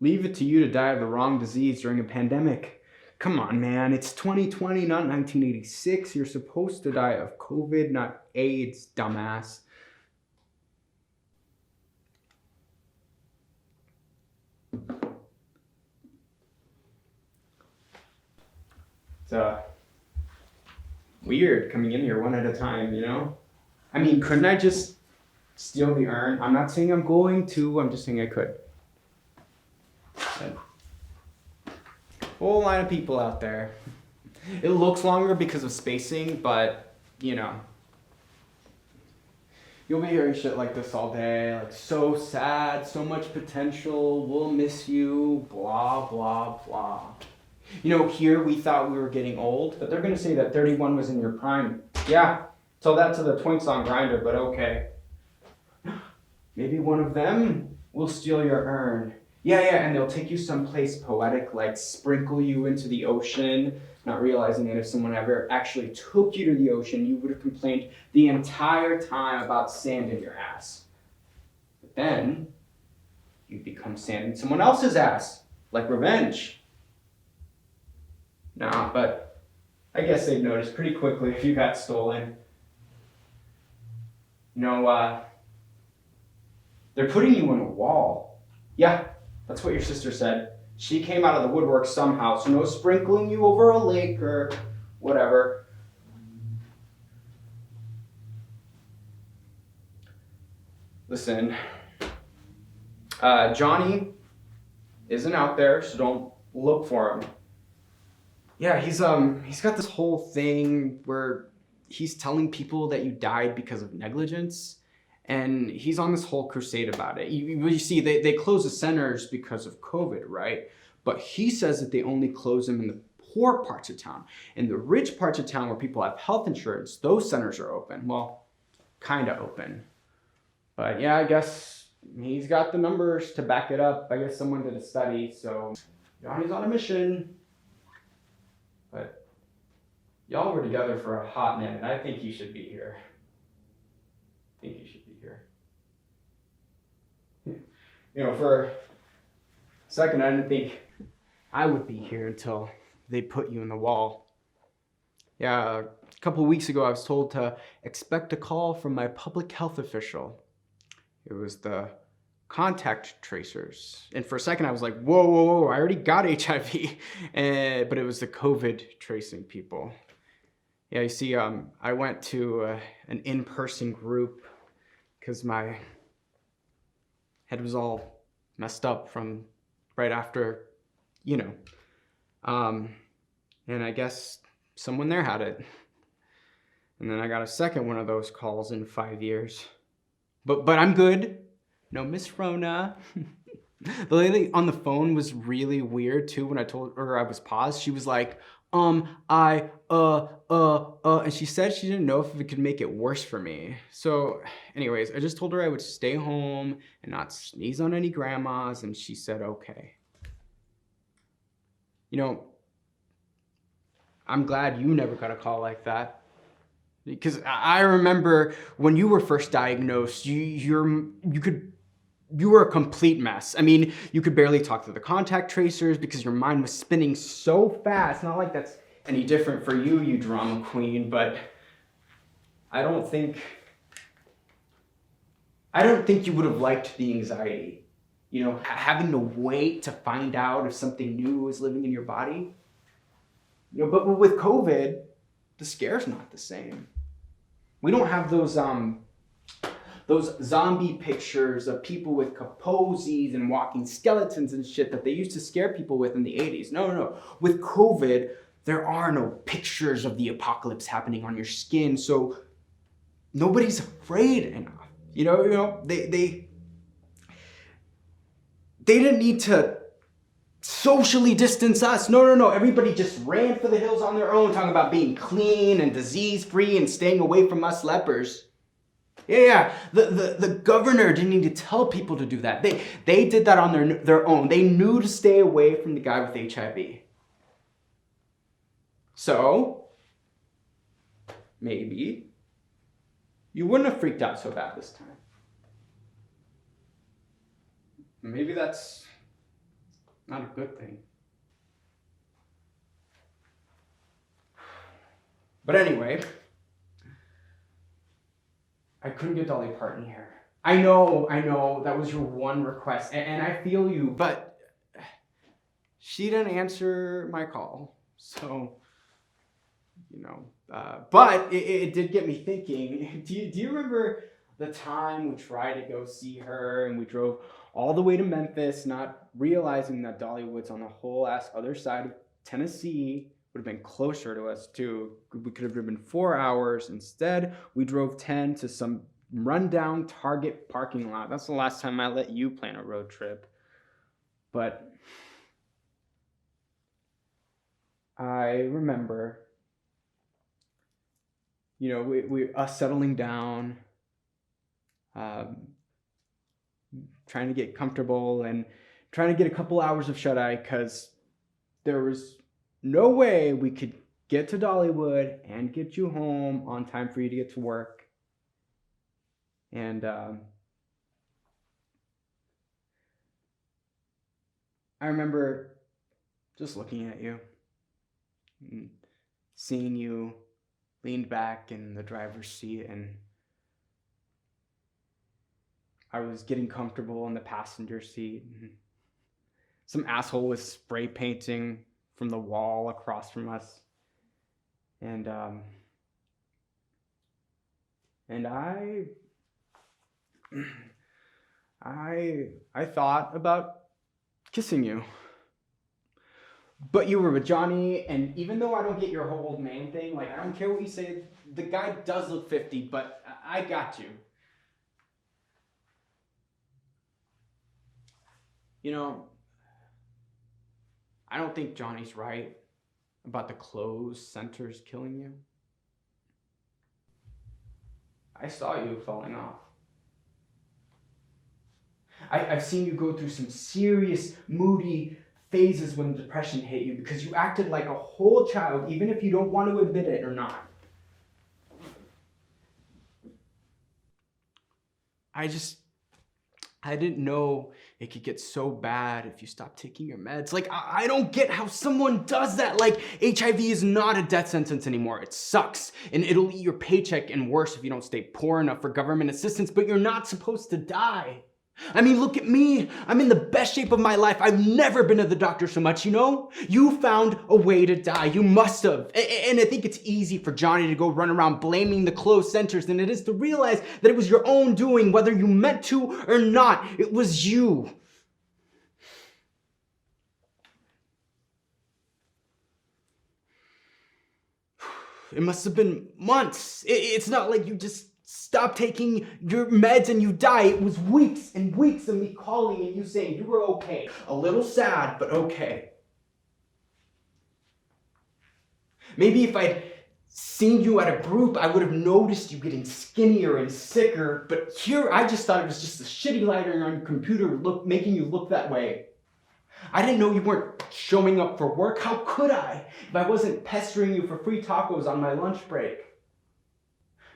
Leave it to you to die of the wrong disease during a pandemic. Come on, man. It's 2020, not 1986. You're supposed to die of COVID, not AIDS, dumbass. It's weird coming in here one at a time, you know? I mean, couldn't I just steal the urn? I'm not saying I'm going to, I'm just saying I could. Whole line of people out there. It looks longer because of spacing, but you know. You'll be hearing shit like this all day, like so sad, so much potential, we'll miss you, blah, blah, blah. You know, here we thought we were getting old, but they're gonna say that 31 was in your prime. Yeah, tell that to the Twinks on Grindr, but okay. Maybe one of them will steal your urn. Yeah, and they'll take you someplace poetic, like sprinkle you into the ocean, not realizing that if someone ever actually took you to the ocean, you would have complained the entire time about sand in your ass. But then, you become sand in someone else's ass, like revenge. Nah, but I guess they'd notice pretty quickly if you got stolen. You know, they're putting you in a wall. Yeah, that's what your sister said. She came out of the woodwork somehow, so no sprinkling you over a lake or whatever. Listen, Johnny isn't out there, so don't look for him. Yeah, he's got this whole thing where he's telling people that you died because of negligence. And he's on this whole crusade about it. You see, they close the centers because of COVID, right? But he says that they only close them in the poor parts of town. In the rich parts of town where people have health insurance, those centers are open. Well, kind of open. But yeah, I guess he's got the numbers to back it up. I guess someone did a study, so Johnny's on a mission. But y'all were together for a hot minute. I think he should be here. I think he should be here. You know, for a second, I didn't think I would be here until they put you in the wall. Yeah, a couple of weeks ago, I was told to expect a call from my public health official. It was the contact tracers. And for a second, I was like, whoa, I already got HIV. But it was the COVID tracing people. Yeah, you see, I went to an in-person group because my head was all messed up from right after, you know. And I guess someone there had it. And then I got a second one of those calls in 5 years. But I'm good. No Miss Rona. The lady on the phone was really weird too when I told her I was paused. She was like, and she said she didn't know if it could make it worse for me. So anyways, I just told her I would stay home and not sneeze on any grandmas, and she said okay. You know, I'm glad you never got a call like that. Because I remember when you were first diagnosed, you were a complete mess. I mean, you could barely talk to the contact tracers because your mind was spinning so fast. Not like that's any different for you, you drama queen, but I don't think you would have liked the anxiety. You know, having to wait to find out if something new is living in your body. You know, but with COVID, the scare's not the same. We don't have those zombie pictures of people with kaposies and walking skeletons and shit that they used to scare people with in the 80s. No. With COVID, there are no pictures of the apocalypse happening on your skin, so nobody's afraid enough. You know, they didn't need to socially distance us. No. Everybody just ran for the hills on their own, talking about being clean and disease-free and staying away from us lepers. Yeah. The governor didn't need to tell people to do that. They did that on their own. They knew to stay away from the guy with HIV. So, maybe you wouldn't have freaked out so bad this time. Maybe that's not a good thing. But anyway, I couldn't get Dolly Parton here. I know, that was your one request, and I feel you, but she didn't answer my call, so, but it did get me thinking. Do you remember the time we tried to go see her, and we drove all the way to Memphis, not realizing that Dollywood's on the whole ass other side of Tennessee, would have been closer to us too. We could have driven 4 hours. Instead, we drove 10 to some rundown Target parking lot. That's the last time I let you plan a road trip. But I remember, we us settling down, trying to get comfortable and trying to get a couple hours of shut-eye because there was no way we could get to Dollywood and get you home on time for you to get to work. And I remember just looking at you and seeing you leaned back in the driver's seat, and I was getting comfortable in the passenger seat. And some asshole was spray painting from the wall across from us. And I thought about kissing you. But you were with Johnny, and even though I don't get your whole name thing, I don't care what you say, the guy does look 50, but I got you. I don't think Johnny's right about the closed centers killing you. I saw you falling off. I've seen you go through some serious, moody phases when depression hit you because you acted like a whole child, even if you don't want to admit it or not. I didn't know it could get so bad if you stopped taking your meds. I don't get how someone does that. HIV is not a death sentence anymore. It sucks, and it'll eat your paycheck, and worse if you don't stay poor enough for government assistance, but you're not supposed to die. I mean, look at me. I'm in the best shape of my life. I've never been to the doctor so much, You found a way to die. You must have. And I think it's easy for Johnny to go run around blaming the closed centers than it is to realize that it was your own doing, whether you meant to or not. It was you. It must have been months. It's not like you just stop taking your meds and you die. It was weeks and weeks of me calling and you saying you were okay. A little sad, but okay. Maybe if I'd seen you at a group, I would have noticed you getting skinnier and sicker, but here I just thought it was just the shitty lighting on your computer making you look that way. I didn't know you weren't showing up for work. How could I if I wasn't pestering you for free tacos on my lunch break?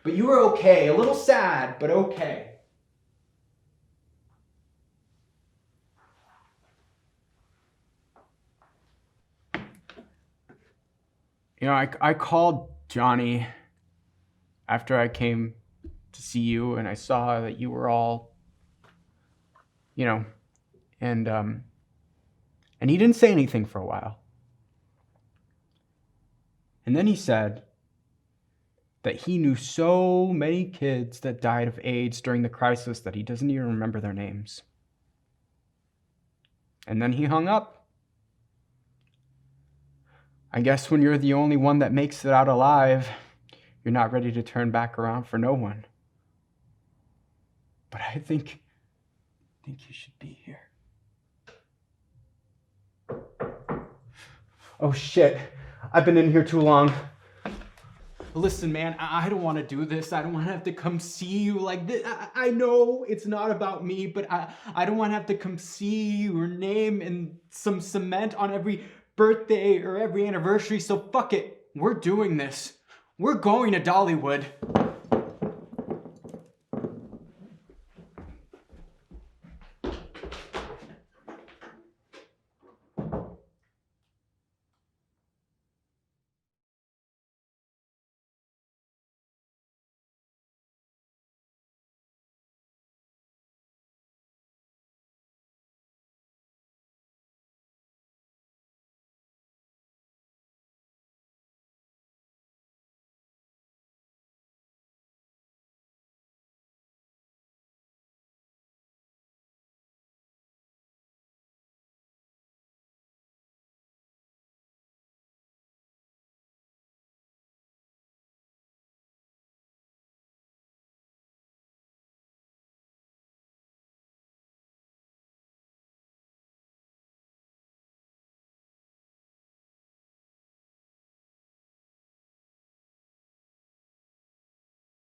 But you were okay, a little sad, but okay. I called Johnny after I came to see you, and I saw that you were all, and he didn't say anything for a while. And then he said that he knew so many kids that died of AIDS during the crisis that he doesn't even remember their names. And then he hung up. I guess when you're the only one that makes it out alive, you're not ready to turn back around for no one. But I think you should be here. Oh shit, I've been in here too long. Listen, man, I don't want to do this. I don't want to have to come see you like this. I know it's not about me, but I don't want to have to come see your name and some cement on every birthday or every anniversary. So fuck it. We're doing this. We're going to Dollywood.